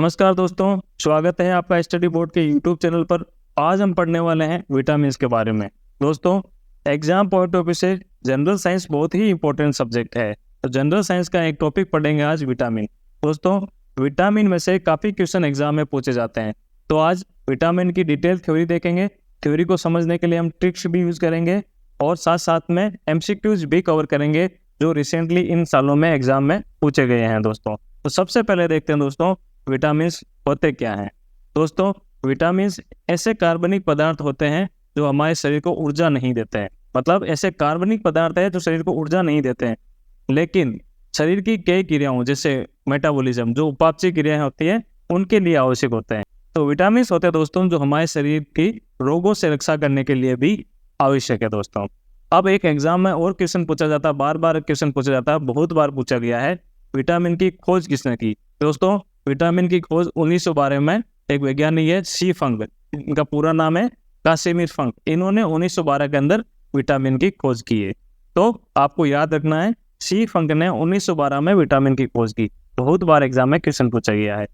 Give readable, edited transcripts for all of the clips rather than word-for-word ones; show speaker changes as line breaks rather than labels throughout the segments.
नमस्कार दोस्तों, स्वागत है आपका स्टडी बोर्ड के यूट्यूब चैनल पर। आज हम पढ़ने वाले हैं विटामिन के बारे में। दोस्तों, एग्जाम पॉइंट ऑफ व्यू से जनरल साइंस बहुत ही इंपॉर्टेंट सब्जेक्ट है। तो जनरल साइंस का एक टॉपिक पढ़ेंगे आज, विटामिन। दोस्तों, विटामिन में से काफ़ी क्वेश्चन एग्जाम में पूछे जाते हैं। तो आज विटामिन की डिटेल थ्योरी देखेंगे। थ्योरी को समझने के लिए हम ट्रिक्स भी यूज़ करेंगे और साथ साथ में MCQs भी कवर करेंगे जो रिसेंटली इन सालों में एग्जाम में पूछे गए हैं। दोस्तों, तो सबसे पहले देखते हैं दोस्तों विटामिन्स होते क्या हैं। दोस्तों, विटामिन्स ऐसे कार्बनिक पदार्थ होते हैं जो हमारे शरीर को ऊर्जा नहीं देते हैं। मतलब ऐसे कार्बनिक पदार्थ है जो शरीर को ऊर्जा नहीं देते हैं, लेकिन शरीर की कई क्रियाओं जैसे मेटाबॉलिज्म, जो उपापचय क्रियाएं होती है, उनके लिए आवश्यक होते हैं। तो विटामिन्स होते हैं दोस्तों जो हमारे शरीर की रोगों से रक्षा करने के लिए भी आवश्यक है। दोस्तों, अब एक एग्जाम में और क्वेश्चन पूछा जाता है, बार बार क्वेश्चन पूछा जाता है, बहुत बार पूछा गया है, विटामिन की खोज किसने की। दोस्तों, विटामिन की खोज 1912 में एक वैज्ञानिक है, सी फंग, इनका पूरा नाम है कासिमिर फंग। इन्होंने 1912 के अंदर विटामिन की खोज की है। तो आपको याद रखना है, सी फंग ने 1912 में विटामिन की खोज की। बहुत बार एग्जाम में क्वेश्चन पूछा गया है।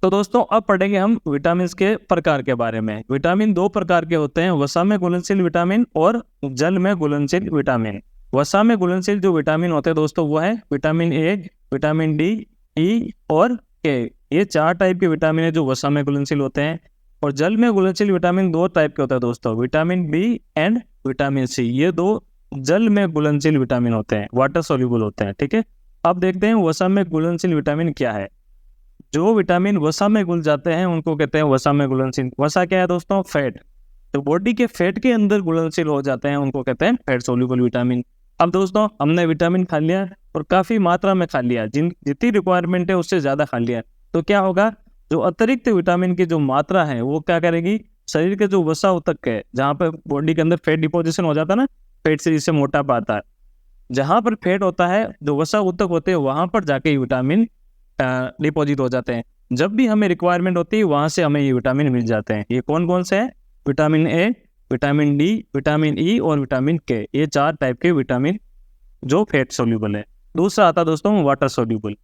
तो दोस्तों, अब पढ़ेंगे हम विटामिन के प्रकार के बारे में। विटामिन दो प्रकार के होते हैं, वसा में घुलनशील विटामिन और जल में घुलनशील विटामिन। वसा में घुलनशील जो विटामिन होते हैं दोस्तों वो है vitamin A, vitamin D, E और के। ये चार टाइप के विटामिन है जो वसा में घुलनशील होते हैं। और जल में घुलनशील विटामिन दो टाइप के होते हैं दोस्तों, vitamin B and vitamin C. ये दो जल में घुलनशील विटामिन होते हैं, वाटर सोल्यूबल होते हैं। ठीक है, अब देखते हैं वसा में घुलनशील विटामिन क्या है। जो विटामिन वसा में घुल जाते हैं उनको कहते हैं वसा में घुलनशील। वसा क्या है दोस्तों? फैट। तो बॉडी के फैट के अंदर घुलनशील हो जाते हैं उनको कहते हैं फैट सोल्यूबल विटामिन। अब दोस्तों, हमने विटामिन खा लिया और काफी मात्रा में खा लिया, जितनी रिक्वायरमेंट है उससे ज्यादा खा लिया, तो क्या होगा, जो अतिरिक्त विटामिन की जो मात्रा है वो क्या करेगी, शरीर के जो वसा ऊतक है, जहाँ पर बॉडी के अंदर फैट डिपोजिशन हो जाता है ना, फैट से जिससे मोटापा आता है, जहाँ पर फैट होता है, जो वसा ऊतक होते हैं, वहां पर जाके विटामिन डिपोजिट हो जाते हैं। जब भी हमें रिक्वायरमेंट होती है वहां से हमें ये विटामिन मिल जाते हैं। ये कौन कौन से हैं? Vitamin A, vitamin D, vitamin E और विटामिन के। ये चार टाइप के विटामिन जो फैट सोल्यूबल है। दूसरा आता है दोस्तों वाटर सोल्यूबल।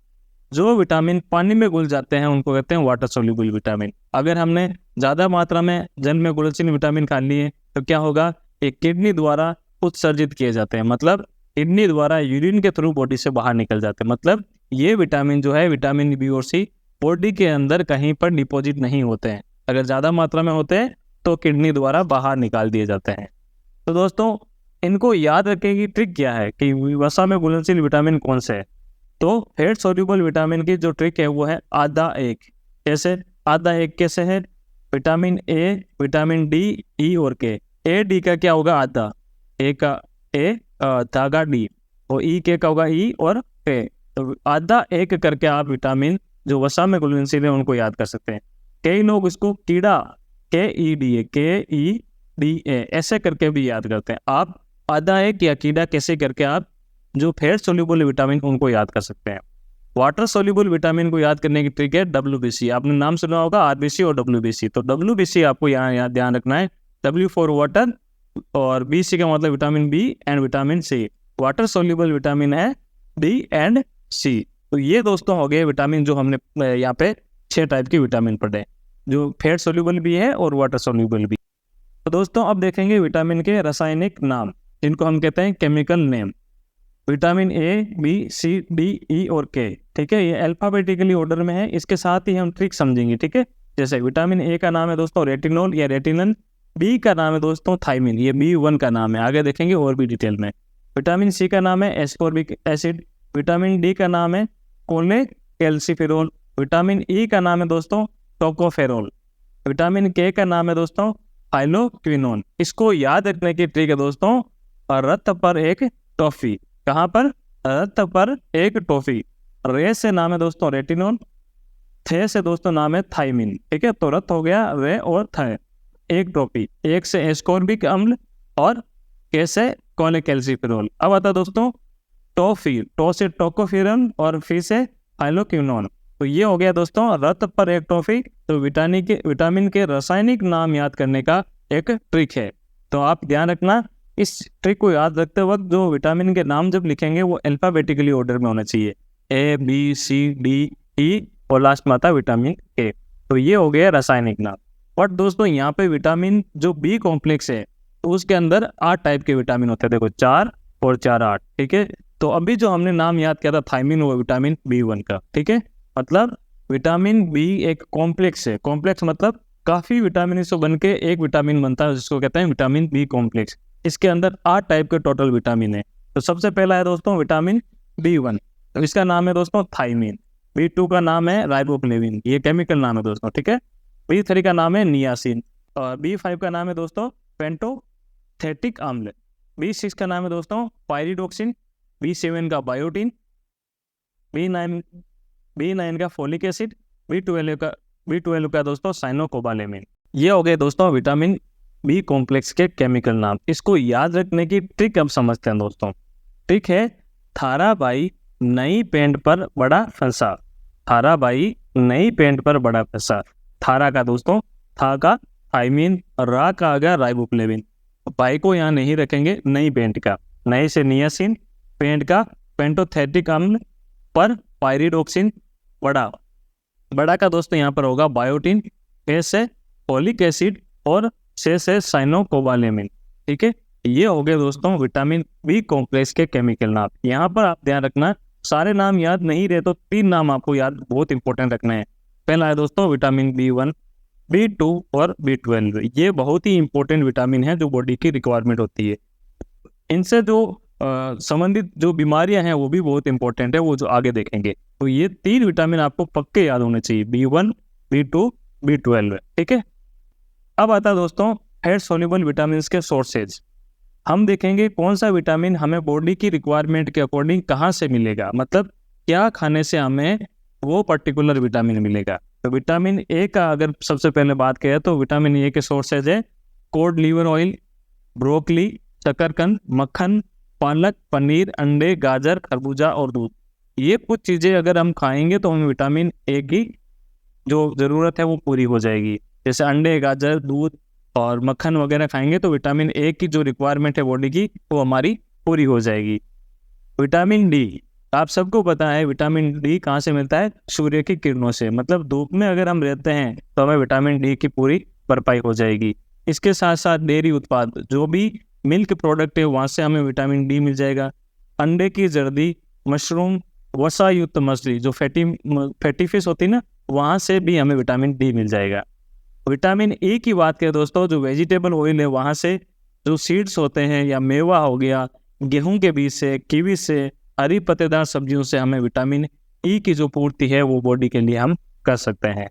जो विटामिन पानी में घुल जाते हैं उनको कहते हैं वाटर सोल्यूबल विटामिन। अगर हमने ज्यादा मात्रा में जल में घुलनशील विटामिन खा लिए तो क्या होगा, एक किडनी द्वारा उत्सर्जित किए जाते हैं। मतलब किडनी द्वारा यूरिन के थ्रू बॉडी से बाहर निकल जाते हैं। मतलब ये विटामिन जो है, विटामिन बी और सी, बॉडी के अंदर कहीं पर डिपॉजिट नहीं होते हैं। अगर ज़्यादा मात्रा में होते हैं तो किडनी द्वारा बाहर निकाल दिए जाते हैं। तो दोस्तों, इनको याद रखने की ट्रिक क्या है कि वसा में घुलनशील विटामिन कौन से है। तो फैट सोल्यूबल विटामिन की जो ट्रिक है वो है आधा एक। कैसे आधा एक? कैसे है? Vitamin A, vitamin D, E और के। ए डी का क्या होगा? आधा। ए का ए, धागा डी, और ई के का होगा ई और के। तो आधा एक करके आप विटामिन जो वसा में घुलनशील है उनको याद कर सकते हैं। कई लोग इसको कीड़ा, के ई डी ए, के ई डी ए, ऐसे करके भी याद करते हैं। आप आधा एक या कीड़ा कैसे करके आप जो फैट सोल्यूबल विटामिन उनको याद कर सकते हैं। वाटर सोल्यूबल विटामिन को याद करने की ट्रिक है WBC। आपने नाम सुना होगा, RBC और WBC। तो WBC आपको यहाँ ध्यान रखना है, W फॉर वाटर और BC का मतलब vitamin B and vitamin C. Water soluble vitamin है बी एंड सी। तो ये दोस्तों हो गए विटामिन जो हमने यहाँ पे 6 टाइप के विटामिन पढ़े, जो फैट सोल्यूबल भी है और वाटर सोल्यूबल भी। तो दोस्तों, अब देखेंगे विटामिन के रासायनिक नाम, जिनको हम कहते हैं chemical name. Vitamin A, B, C, D, E और के। ठीक है, ये अल्फाबेटिकली ऑर्डर में है। इसके साथ ही हम ट्रिक समझेंगे। ठीक है, जैसे विटामिन ए का नाम है दोस्तों रेटिनोल या रेटिनन। बी का नाम है दोस्तों थाइमिन, ये B1 का नाम है, आगे देखेंगे और भी डिटेल में। विटामिन सी का नाम है एस्कॉर्बिक एसिड। विटामिन डी का नाम है कोलेकैल्सिफेरॉल। विटामिन ई का नाम है दोस्तों टोकोफेरॉल। विटामिन के का नाम है दोस्तों फाइलोक्विनोन। इसको याद रखने की ट्रिक है दोस्तों, रक्त पर एक टॉफी। कहाँ पर? रक्त पर एक टॉफी। रे से नाम है दोस्तों रेटिनोल, थे से दोस्तों नाम है थाइमिन। ठीक है, तो रक्त हो गया रे और थे, एक टॉफी। एक से एस्कॉर्बिक अम्ल और के से कोलेकैल्सिफेरॉल। अब आता दोस्तों टॉफी, टो से टोकोफेरॉल और फी से फाइलोक्विनोन। तो ये हो गया दोस्तों रक्त पर एक टॉफी। तो विटामिन के रासायनिक नाम याद करने का एक ट्रिक है। तो आप ध्यान रखना, इस ट्रिक को याद रखते वक्त जो विटामिन के नाम जब लिखेंगे वो अल्फाबेटिकली ऑर्डर में होना चाहिए, A, B, C, D, E और लास्ट में आता है विटामिन के। तो ये हो गया रासायनिक नाम। बट दोस्तों यहाँ पे विटामिन जो बी कॉम्प्लेक्स है तो उसके अंदर 8 टाइप के विटामिन होते हैं, देखो 4 और 4 8, ठीक है। तो अभी जो हमने नाम याद किया था थायमिन, वो विटामिन B1 का, ठीक है। मतलब विटामिन बी एक कॉम्प्लेक्स है, कॉम्प्लेक्स मतलब काफी विटामिन से बन के एक विटामिन बनता है जिसको कहते हैं विटामिन बी कॉम्प्लेक्स। इसके अंदर 8 टाइप के टोटल विटामिन है। तो सबसे पहला है दोस्तों विटामिन B1, तो इसका नाम है दोस्तों थायमिन। B2 का नाम है राइबोफ्लेविन, ये केमिकल नाम है दोस्तों, ठीक है। B3 का नाम है नियासिन, और B5 का नाम है दोस्तों पेंटोथेटिक अम्ल। B6 का नाम है दोस्तों पायरिडोक्सिन। B7 का बायोटिन। B9 का फोलिक एसिड। B12 का दोस्तों साइनोकोबालेमिन। ये हो गए दोस्तों विटामिन बी कॉम्प्लेक्स के केमिकल नाम। इसको याद रखने की ट्रिक अब समझते हैं दोस्तों। ट्रिक है थाराबाई नई पेंट पर बड़ा फंसा। थाराबाई नई पेंट पर बड़ा फंसा। थारा का दोस्तों था का थायमिन, रा का आ गया राइबोफ्लेविन। बाई को यहाँ नहीं रखेंगे, नई पेंट का, नई से नियासिन, पेंट का पेंटोथेटिक अम्ल, पर पायरिडोक्सिन, बड़ा का दोस्तों यहाँ पर होगा बायोटिन, ए से फोलिक एसिड और से साइनोकोबालेमिन, ठीक है। ये हो गए दोस्तों विटामिन बी कॉम्प्लेक्स के केमिकल नाम। यहाँ पर आप ध्यान रखना, सारे नाम याद नहीं रहे तो 3 नाम आपको याद बहुत इंपॉर्टेंट रखने हैं। पहला है दोस्तों विटामिन B1, B2 और B12। ये बहुत ही इंपॉर्टेंट विटामिन है जो बॉडी की रिक्वायरमेंट होती है। इनसे जो संबंधित जो बीमारियां हैं वो भी बहुत इंपॉर्टेंट है, वो जो आगे देखेंगे। तो ये 3 विटामिन आपको पक्के याद होने चाहिए, B1, B2, B12, ठीक है। अब आता है दोस्तों फैट सोल्यूबल विटामिन के सोर्सेज। हम देखेंगे कौन सा विटामिन हमें बॉडी की रिक्वायरमेंट के अकॉर्डिंग कहाँ से मिलेगा, मतलब क्या खाने से हमें वो पर्टिकुलर विटामिन मिलेगा। तो विटामिन ए का अगर सबसे पहले बात करें तो विटामिन ए के सोर्सेज है कोड लिवर ऑयल, ब्रोकली, शकरकंद, मक्खन, पालक, पनीर, अंडे, गाजर, खरबूजा और दूध। ये कुछ चीज़ें अगर हम खाएंगे तो हमें विटामिन ए की जो ज़रूरत है वो पूरी हो जाएगी। जैसे अंडे, गाजर, दूध और मक्खन वगैरह खाएंगे तो विटामिन ए की जो रिक्वायरमेंट है बॉडी की वो हमारी पूरी हो जाएगी। विटामिन डी, आप सबको पता है विटामिन डी कहाँ से मिलता है, सूर्य की किरणों से। मतलब धूप में अगर हम रहते हैं तो हमें विटामिन डी की पूरी भरपाई हो जाएगी। इसके साथ साथ डेयरी उत्पाद, जो भी मिल्क प्रोडक्ट है वहाँ से हमें विटामिन डी मिल जाएगा। अंडे की जर्दी, मशरूम, वसा युक्त मछली, जो फैटी फिश होती है ना, वहाँ से भी हमें विटामिन डी मिल जाएगा। विटामिन ए की बात करें दोस्तों, जो वेजिटेबल ऑयल है वहाँ से, जो सीड्स होते हैं या मेवा हो गया, गेहूं के बीज से, कीवी से, हरी पत्तेदार सब्जियों से हमें विटामिन ई की जो पूर्ति है वो बॉडी के लिए हम कर सकते हैं।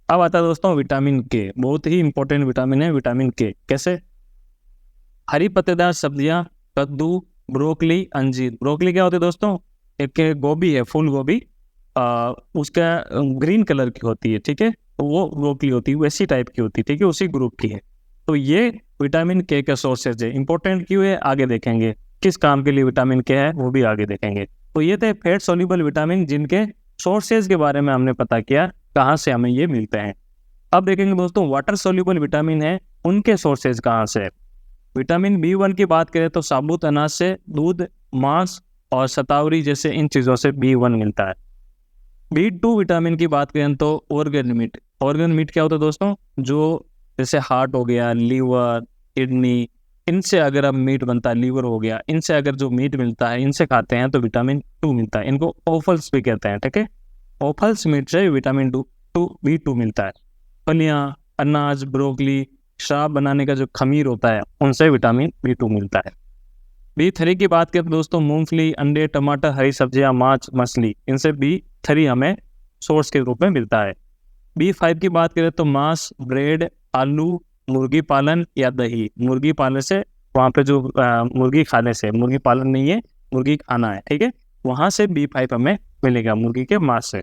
अब आता है दोस्तों विटामिन के, बहुत ही इंपॉर्टेंट विटामिन है विटामिन के। कैसे? हरी पत्तेदार सब्जियां, कद्दू, ब्रोकली, अंजीर। ब्रोकली क्या होती है दोस्तों, एक गोभी है, फूल गोभी, उसका ग्रीन कलर की होती है, ठीक है। तो वो ब्रोकली होती है, वैसी टाइप की होती है, ठीक है, उसी ग्रुप की है। तो ये विटामिन के का सोर्सेज है। इंपॉर्टेंट क्यों है आगे देखेंगे, किस काम के लिए विटामिन के है वो भी आगे देखेंगे। तो ये थे फैट सोल्यूबल विटामिन जिनके सोर्सेज के बारे में हमने पता किया, कहाँ से हमें ये मिलते हैं। अब देखेंगे दोस्तों वाटर सोल्यूबल विटामिन है, उनके सोर्सेज कहाँ से। विटामिन B1 की बात करें तो साबुत अनाज से, दूध, मांस और शतावरी जैसे इन चीज़ों से B1 मिलता है। B2 विटामिन की बात करें तो ऑर्गन मीट। ऑर्गन मीट क्या होता है दोस्तों, जो जैसे हार्ट हो गया, लीवर, किडनी, इनसे अगर अब मीट बनता है, लीवर हो गया, इनसे अगर जो मीट मिलता है, इनसे खाते हैं तो विटामिन 2 मिलता है। इनको ऑफल्स भी कहते हैं, ठीक है। ऑफल्स मीट से विटामिन B2 मिलता है। फलियां, अनाज, ब्रोकली, शराब बनाने का जो खमीर होता है, उनसे विटामिन B2 मिलता है। B3 की बात करें तो दोस्तों मूंगफली, अंडे, टमाटर, हरी सब्जियां, मांस, मछली, इनसे B3 हमें सोर्स के रूप में मिलता है। B5 की बात करें तो मांस, ब्रेड, आलू, मुर्गी पालन या दही। मुर्गी पालन से, वहाँ पे जो मुर्गी खाने से, मुर्गी पालन नहीं है, मुर्गी खाना है, ठीक है, वहाँ से B5 हमें मिलेगा, मुर्गी के मांस से।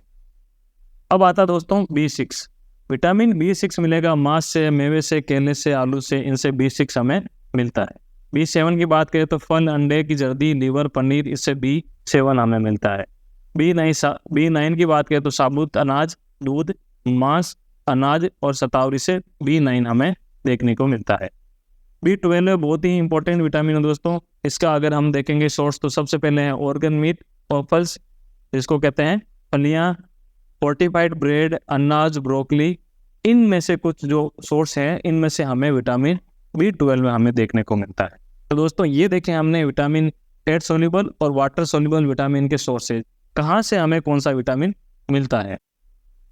अब आता दोस्तों B6। विटामिन B6 मिलेगा मांस से, मेवे से, केले से, आलू से, इनसे B6 हमें मिलता है। B7 की बात करें तो फल, अंडे की जर्दी, लीवर, पनीर, इससे B7 हमें मिलता है। B9 की बात करें तो साबुत अनाज, दूध, मांस, अनाज और शतावरी से B9 हमें देखने को मिलता है। B12 बहुत ही इंपॉर्टेंट विटामिन है दोस्तों। इसका अगर हम देखेंगे सोर्स तो सबसे पहले है ऑर्गन मीट, ऑफल्स, जिसको कहते हैं फलियां, फोर्टिफाइड ब्रेड, अनाज, ब्रोकली, इनमें से कुछ जो सोर्स हैं, इनमें से हमें विटामिन B12 में हमें देखने को मिलता है। तो दोस्तों ये देखें हमने विटामिन फैट सोल्यूबल और वाटर सोल्यूबल विटामिन के सोर्सेज, कहाँ से हमें कौन सा विटामिन मिलता है।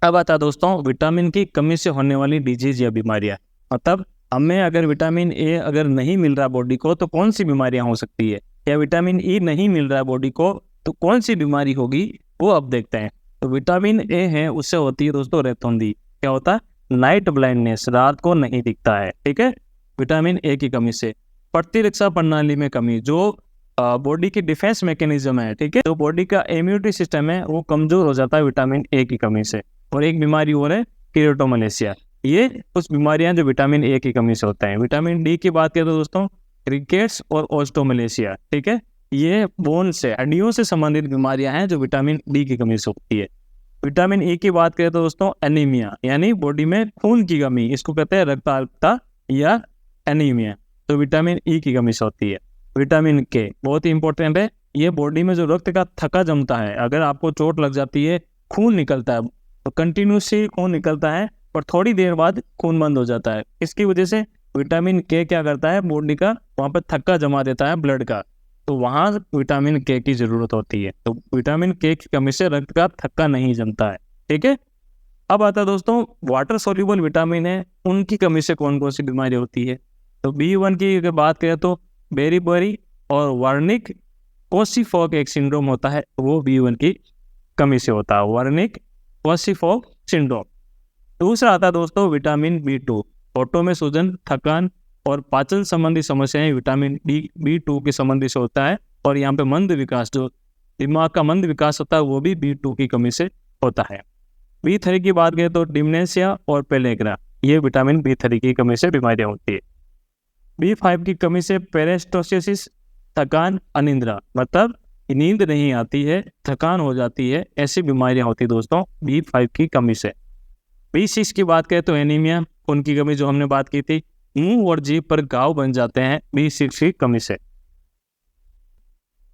अब आता है दोस्तों विटामिन की कमी से होने वाली डिजीज या बीमारियां। मतलब हमें अगर विटामिन ए अगर नहीं मिल रहा बॉडी को तो कौन सी बीमारियां हो सकती है, या विटामिन ई नहीं मिल रहा बॉडी को तो कौन सी बीमारी होगी, वो अब देखते हैं। तो विटामिन ए है, उससे होती है दोस्तों रेतौंधी। क्या होता है? नाइट ब्लाइंडनेस, रात को नहीं दिखता है। ठीक है, विटामिन ए की कमी से। प्रतिरक्षा प्रणाली में कमी, जो बॉडी की डिफेंस मैकेनिज्म है, ठीक है, तो बॉडी का इम्यूनिटी सिस्टम है वो कमजोर हो जाता है विटामिन ए की कमी से। और एक बीमारी और है कीटोमलेशिया, ये कुछ बीमारियां जो विटामिन ए की कमी से होता है। विटामिन डी की बात करें तो दोस्तों रिकेट्स और ऑस्टोमलेशिया, ठीक है, ये बोन से, हड्डियों से संबंधित बीमारियां हैं जो विटामिन डी की कमी से होती है। विटामिन ए की बात करें तो दोस्तों एनीमिया, यानी बॉडी में खून की कमी, इसको कहते हैं रक्ताल्पता या एनीमिया, तो विटामिन ई की कमी से होती है। विटामिन के बहुत ही इंपॉर्टेंट है, ये बॉडी में जो रक्त का थक्का जमता है, अगर आपको चोट लग जाती है, खून निकलता है, तो कंटिन्यूसली खून निकलता है पर थोड़ी देर बाद खून बंद हो जाता है। इसकी वजह से विटामिन के क्या करता है, बॉडी का वहाँ पर थक्का जमा देता है ब्लड का, तो वहाँ विटामिन के की जरूरत होती है। तो विटामिन के की कमी से रक्त का थक्का नहीं जमता है। ठीक है, अब आता है दोस्तों वाटर सोल्यूबल विटामिन है, उनकी कमी से कौन कौन सी बीमारी होती है। तो B1 की अगर बात करें तो बेरीबेरी और वर्निक कोर्सिफॉक एक सिंड्रोम होता है, वो B1 की कमी से होता है, वर्निक कोर्सिफॉक सिंड्रोम। दूसरा आता है दोस्तों विटामिन B2, होठों में सूजन, थकान और पाचन संबंधी समस्याएं विटामिन B2 के संबंधी से होता है। और यहाँ पे मंद विकास, जो दिमाग का मंद विकास होता है, वो भी B2 की कमी से होता है। B3 की बात करें तो डिमेंशिया और पेलेग्रा, ये विटामिन B3 की कमी से बीमारियां होती है। B5 की कमी से पेरेस्टोसिस, थकान, अनिद्रा, मतलब नींद नहीं आती है, थकान हो जाती है, ऐसी बीमारियां होती है दोस्तों B5 की कमी से। B6 की बात करें तो एनीमिया, खून की कमी जो हमने बात की थी, मुंह और जीभ पर घाव बन जाते हैं B6 की कमी से।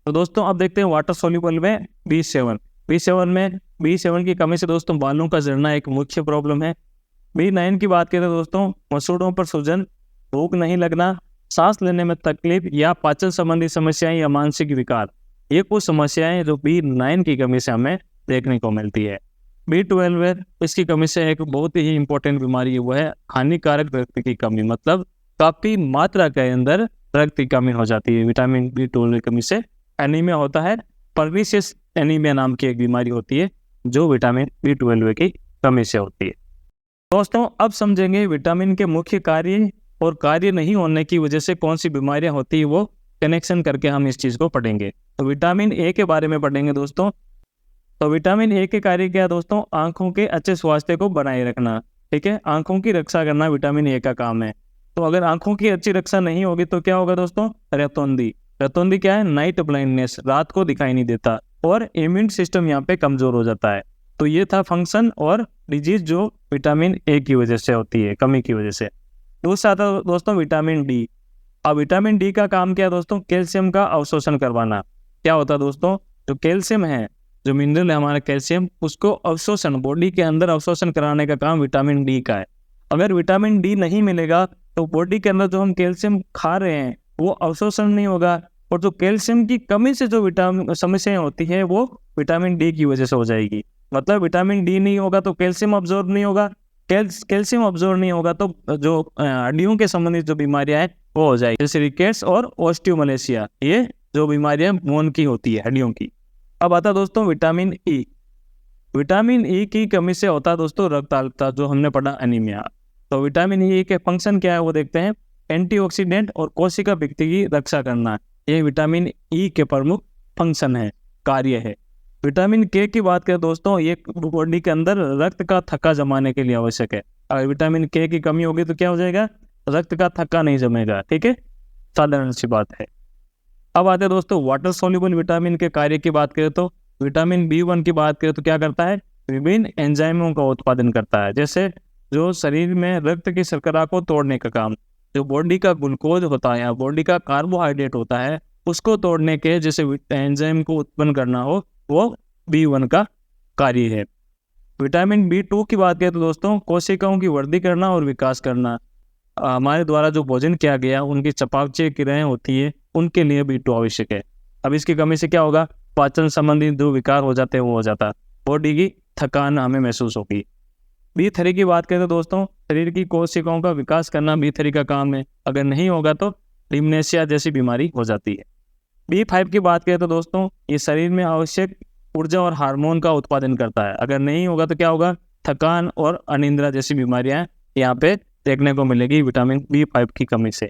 तो दोस्तों अब देखते हैं वाटर सोल्यूबल में B7 में B7 की कमी से दोस्तों बालों का झड़ना एक मुख्य प्रॉब्लम है। B9 की बात करें तो दोस्तों मसूड़ों पर सूजन, भूख नहीं लगना, सांस लेने में तकलीफ या पाचन संबंधी समस्याएं या मानसिक विकार, ये कुछ समस्याएं जो B9 की कमी से हमें देखने को मिलती है। B12 है, इसकी कमी से एक बहुत ही इंपॉर्टेंट बीमारी है, वो है हानिकारक रक्त की कमी, मतलब काफी मात्रा के अंदर रक्त की कमी हो जाती है विटामिन B12 की कमी से। एनीमिया होता है, पर्निशियस एनीमिया नाम की एक बीमारी होती है जो विटामिन B12 की कमी से होती है। दोस्तों अब समझेंगे विटामिन के मुख्य कार्य और कार्य नहीं होने की वजह से कौन सी बीमारियां होती है, वो कनेक्शन करके हम इस चीज को पढ़ेंगे। तो विटामिन ए के बारे में पढ़ेंगे दोस्तों। तो विटामिन ए के कार्य क्या है दोस्तों, आंखों के अच्छे स्वास्थ्य को बनाए रखना। ठीक है, आंखों की रक्षा करना विटामिन ए का काम है। तो अगर आंखों की अच्छी रक्षा नहीं होगी तो क्या होगा दोस्तों, रेतौंधी। रेतौंधी क्या है, नाइट ब्लाइंडनेस, रात को दिखाई नहीं देता, और इम्यून सिस्टम यहाँ पे कमजोर हो जाता है। तो ये था फंक्शन और डिजीज जो विटामिन ए की वजह से होती है, कमी की वजह से। दूसरा आता है दोस्तों विटामिन डी। अब विटामिन डी का काम क्या है दोस्तों, कैल्शियम का अवशोषण करवाना। क्या होता है दोस्तों, जो कैल्शियम है, जो मिनरल है हमारा कैल्शियम, उसको अवशोषण, बॉडी के अंदर अवशोषण कराने का काम विटामिन डी का है। अगर विटामिन डी नहीं मिलेगा तो बॉडी के अंदर जो हम कैल्शियम खा रहे हैं वो अवशोषण नहीं होगा, और जो कैल्शियम की कमी से जो विटामिन समस्याएं होती है वो विटामिन डी की वजह से हो जाएगी। मतलब विटामिन डी नहीं होगा तो कैल्शियम अब्जॉर्ब नहीं होगा, कैल्शियम अब्जॉर्ब नहीं होगा तो जो हड्डियों के संबंधित जो बीमारियां हैं वो हो जाएगी, जैसे रिकेट्स और ऑस्टियोमलेशिया, ये जो बीमारियां बोन की होती है, हड्डियों की। अब आता दोस्तों विटामिन ई। विटामिन ई की कमी से होता है दोस्तों रक्ताल्पता, जो हमने पढ़ा एनीमिया। तो विटामिन ई के फंक्शन क्या है वो देखते हैं। एंटीऑक्सीडेंट और कोशिका भित्ति की रक्षा करना, ये विटामिन ई के प्रमुख फंक्शन है, कार्य है। विटामिन के की बात करें दोस्तों, ये बॉडी के अंदर रक्त का थक्का जमाने के लिए आवश्यक है। अगर विटामिन के की कमी होगी तो क्या हो जाएगा, रक्त का थक्का नहीं जमेगा। ठीक है, साधारण सी बात है। अब आते हैं दोस्तों वाटर सोल्यूबल विटामिन के कार्य की बात करें तो विटामिन B1 की बात करें तो क्या करता है, विभिन्न एंजाइमों का उत्पादन करता है, जैसे जो शरीर में रक्त की शर्करा को तोड़ने का काम, जो बॉडी का ग्लूकोज होता है या बॉडी का कार्बोहाइड्रेट होता है उसको तोड़ने के जैसे एंजाइम को उत्पन्न करना हो, वो B1 का कार्य है। विटामिन B2 की बात करें तो दोस्तों कोशिकाओं की वृद्धि करना और विकास करना, हमारे द्वारा जो भोजन किया गया उनकी चयापचय क्रियाएं होती है उनके लिए B2 आवश्यक है। अब इसकी कमी से क्या होगा, पाचन संबंधी जो विकार हो जाते हैं वो हो जाता है, बॉडी की थकान हमें महसूस होगी। B3 की बात करें तो दोस्तों शरीर की कोशिकाओं का विकास करना B3 का काम है, अगर नहीं होगा तो डिमेंशिया जैसी बीमारी हो जाती है। B5 की बात करें तो दोस्तों ये शरीर में आवश्यक ऊर्जा और हार्मोन का उत्पादन करता है, अगर नहीं होगा तो क्या होगा, थकान और अनिद्रा जैसी बीमारियां यहाँ पे देखने को मिलेगी विटामिन B5 की कमी से।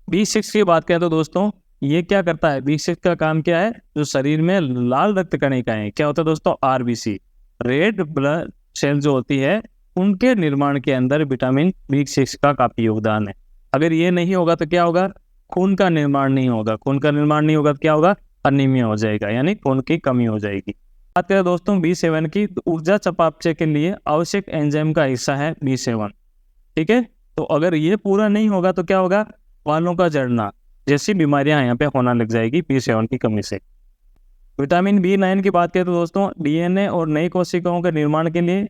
B6 की बात करें तो दोस्तों ये क्या करता है, B6 का काम क्या है, जो शरीर में लाल रक्त कणिकाएं क्या होता है दोस्तों, RBC रेड ब्लड सेल जो होती है उनके निर्माण के अंदर विटामिन B6 का काफी योगदान है। अगर ये नहीं होगा तो क्या होगा, खून का निर्माण नहीं होगा, खून का निर्माण नहीं होगा तो क्या होगा, अनीमिया हो जाएगा, यानी खून की कमी हो जाएगी। बात करें दोस्तों B7 की, तो ऊर्जा चयापचय के लिए आवश्यक एंजाइम का हिस्सा है B7, ठीक है। तो अगर ये पूरा नहीं होगा तो क्या होगा, बालों का झड़ना जैसी बीमारियां यहाँ पे होना लग जाएगी B7 की कमी से। विटामिन B9 की बात करें तो दोस्तों DNA और नई कोशिकाओं के निर्माण के लिए,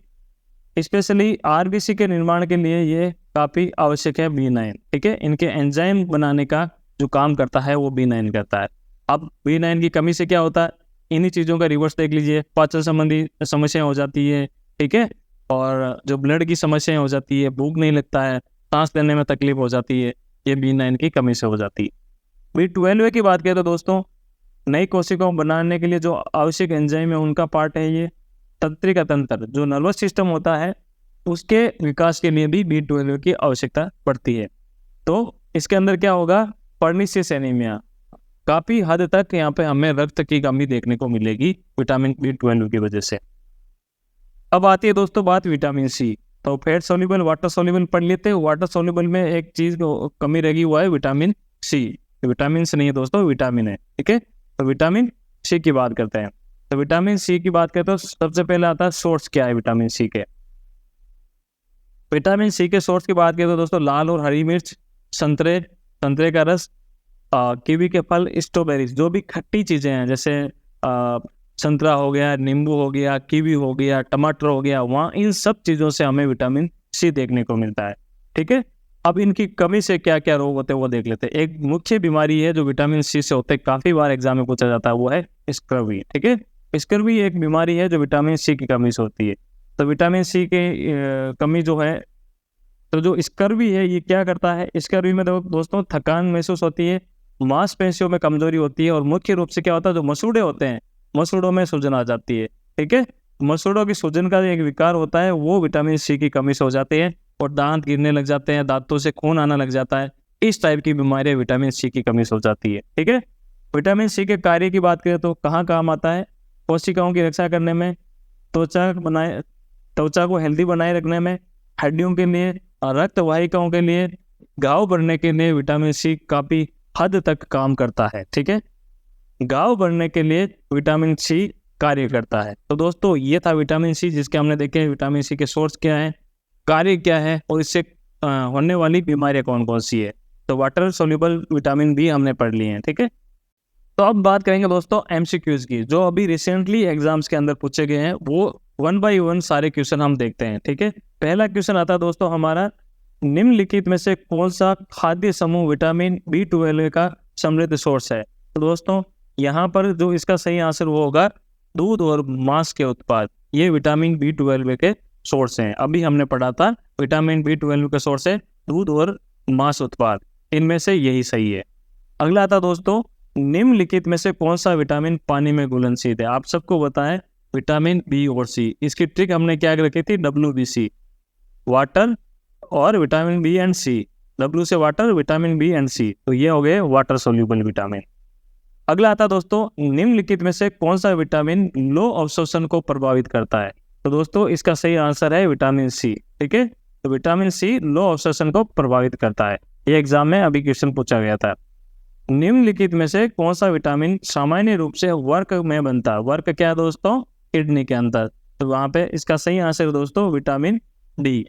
स्पेशली RBC के निर्माण के लिए ये काफ़ी आवश्यक है B9, ठीक है। इनके एंजाइम बनाने का जो काम करता है वो B9 करता है। अब B9 की कमी से क्या होता है, इन्हीं चीज़ों का रिवर्स देख लीजिए, पाचन संबंधी समस्याएं हो जाती है, ठीक है, और जो ब्लड की समस्याएं हो जाती है, भूख नहीं लगता है, सांस लेने में तकलीफ हो जाती है, ये B9 की कमी से हो जाती है। B12 की बात करें तो दोस्तों नई कोशिकाओं बनाने के लिए जो आवश्यक एंजाइम है उनका पार्ट है ये तंत्रिका तंत्र, जो नर्वस सिस्टम होता है उसके विकास के लिए भी B12 की आवश्यकता पड़ती है। तो इसके अंदर क्या होगा, पर्निशियस एनीमिया, काफ़ी हद तक यहाँ पे हमें रक्त की कमी देखने को मिलेगी विटामिन B12 की वजह से। अब आती है दोस्तों बात विटामिन C, तो फैट सोल्यूबल वाटर सोल्यूबल पढ़ लेते हैं। वाटर सोल्यूबल में एक चीज़ कमी रही हुआ है विटामिन C, विटामिन से नहीं है दोस्तों, विटामिन है, ठीक है। तो विटामिन C की बात करते हैं। तो विटामिन C की बात करें तो सबसे पहले आता है सोर्स क्या है विटामिन C के। विटामिन C के सोर्स की बात करें तो दोस्तों लाल और हरी मिर्च, संतरे का रस, कीवी के फल, स्ट्रॉबेरीज, जो भी खट्टी चीज़ें हैं जैसे संतरा हो गया, नींबू हो गया, कीवी हो गया, टमाटर हो गया, वहाँ इन सब चीज़ों से हमें विटामिन C देखने को मिलता है, ठीक है। अब इनकी कमी से क्या क्या रोग होते हैं वो देख लेते हैं। एक मुख्य बीमारी है जो विटामिन C से होते हैं, काफ़ी बार एग्जाम में पूछा जाता है, वो है स्कर्वी, ठीक है। स्कर्वी एक बीमारी है जो विटामिन C की कमी से होती है। तो विटामिन C के कमी जो है, तो जो स्कर्वी है ये क्या करता है, स्कर्वी में दोस्तों थकान महसूस होती है, मांसपेशियों में कमजोरी होती है, और मुख्य रूप से क्या होता है, जो मसूड़े होते हैं मसूड़ों में सूजन आ जाती है, ठीक है। मसूड़ों की सूजन का एक विकार होता है वो विटामिन C की कमी से हो जाते हैं, और दांत गिरने लग जाते हैं, दांतों से खून आना लग जाता है, इस टाइप की बीमारियां विटामिन C की कमी से हो जाती है, ठीक है। विटामिन C के कार्य की बात करें तो कहाँ काम आता है, कोशिकाओं की रक्षा करने में, त्वचा को हेल्दी बनाए रखने में, हड्डियों के लिए, रक्त वाहिकाओं के लिए, घाव भरने के लिए विटामिन C काफ़ी हद तक काम करता है, ठीक है। घाव भरने के लिए विटामिन C कार्य करता है। तो दोस्तों ये था विटामिन C, जिसके हमने देखे विटामिन C के सोर्स क्या है, कार्य क्या है, और इससे होने वाली बीमारियां कौन कौन सी है। तो वाटर सोल्यूबल विटामिन B हमने पढ़ लिए हैं, ठीक है। तो अब बात करेंगे दोस्तों MCQs की, जो अभी रिसेंटली एग्जाम्स के अंदर पूछे गए हैं, वो 1 बाय 1 सारे क्वेश्चन हम देखते हैं, ठीक है। पहला क्वेश्चन आता है दोस्तों हमारा, निम्नलिखित में से कौन सा खाद्य समूह विटामिन B12 का समृद्ध सोर्स है। तो दोस्तों यहाँ पर जो इसका सही आंसर वो होगा दूध और मांस के उत्पाद, ये विटामिन B12 के सोर्स हैं। अभी हमने पढ़ा था विटामिन B12 का सोर्स है दूध और मांस उत्पाद, इनमें से यही सही है। अगला आता दोस्तों, निम्नलिखित में से कौन सा विटामिन पानी में घुलनशील है। आप सबको बताएं विटामिन B और C, इसकी ट्रिक हमने क्या रखी थी, WBC, वाटर और vitamin B and C, W से water, vitamin B and C, तो ये हो गए वाटर सोल्यूबल विटामिन। अगला आता दोस्तों, निम्नलिखित में से कौन सा विटामिन लो अवशोषण को प्रभावित करता है। तो दोस्तों इसका सही आंसर है विटामिन C, ठीक है। तो विटामिन C लो अवशोषण को प्रभावित करता है, ये एग्जाम में अभी क्वेश्चन पूछा गया था। निम्नलिखित में से कौन सा विटामिन सामान्य रूप से वर्क में बनता है। वर्क क्या है दोस्तों, किडनी के अंदर, तो वहां पे इसका सही आंसर है दोस्तों विटामिन D।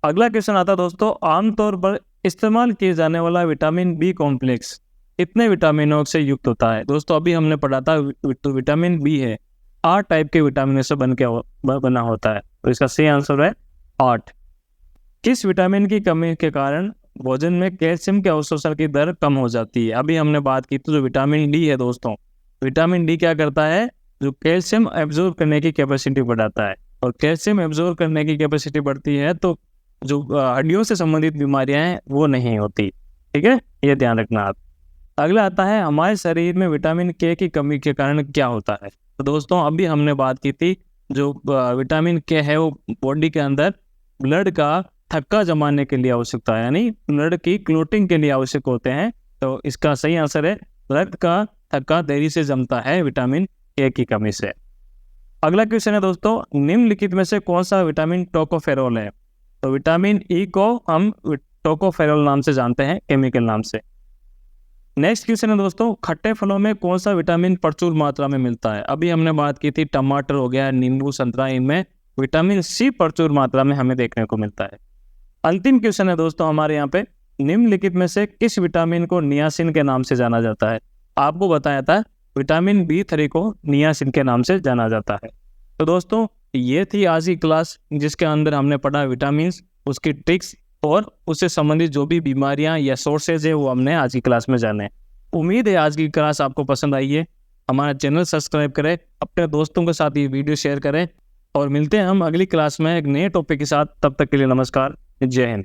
अगला क्वेश्चन आता दोस्तों, आमतौर पर इस्तेमाल किए जाने वाला विटामिन B कॉम्प्लेक्स कितने विटामिनों से युक्त होता है। दोस्तों अभी हमने पढ़ा था तो विटामिन B है, 8 टाइप के विटामिन से बना होता है। तो इसका सही आंसर है 8। किस विटामिन की कमी के कारण भोजन में कैल्शियम के अवशोषण की दर कम हो जाती है? अभी हमने बात की थी जो विटामिन डी है दोस्तों, विटामिन डी क्या करता है, जो कैल्शियम एब्जॉर्ब करने की कैपेसिटी बढ़ाता है, और कैल्शियम एब्जॉर्ब करने की कैपेसिटी बढ़ती है तो जो हड्डियों से संबंधित बीमारियां हैं वो नहीं होती। ठीक है, ये ध्यान रखना आप। अगला आता है हमारे शरीर में विटामिन के की कमी के कारण क्या होता है। तो दोस्तों अभी हमने बात की थी जो विटामिन के है वो बॉडी के अंदर ब्लड का थक्का जमाने के लिए आवश्यकता है, यानी ब्लड की क्लोटिंग के लिए आवश्यक होते हैं। तो इसका सही आंसर है रक्त का थक्का देरी से जमता है विटामिन के की कमी से। अगला क्वेश्चन है दोस्तों, निम्नलिखित में से कौन सा विटामिन टोकोफेरोल है? तो विटामिन ई को हम टोकोफेरोल नाम से जानते हैं, केमिकल नाम से। नेक्स्ट क्वेश्चन है दोस्तों, खट्टे फलों में कौन सा विटामिन प्रचुर मात्रा में मिलता है? अभी हमने बात की थी टमाटर हो गया, नींबू, संतरा, इनमें विटामिन सी प्रचुर मात्रा में हमें देखने को मिलता है। अंतिम क्वेश्चन है दोस्तों हमारे यहाँ पे, निम्नलिखित में से किस विटामिन को नियासिन के नाम से जाना जाता है? आपको बताया था विटामिन B3 को नियासिन के नाम से जाना जाता है। तो दोस्तों ये थी आज की क्लास जिसके अंदर हमने पढ़ा विटामिन, उसकी ट्रिक्स और उससे संबंधित जो भी बीमारियां या सोर्सेज है वो हमने आज की क्लास में जाने। उम्मीद है आज की क्लास आपको पसंद आई है। हमारा चैनल सब्सक्राइब करें, अपने दोस्तों के साथ ये वीडियो शेयर करें, और मिलते हैं हम अगली क्लास में एक नए टॉपिक के साथ। तब तक के लिए नमस्कार, जय हिंद।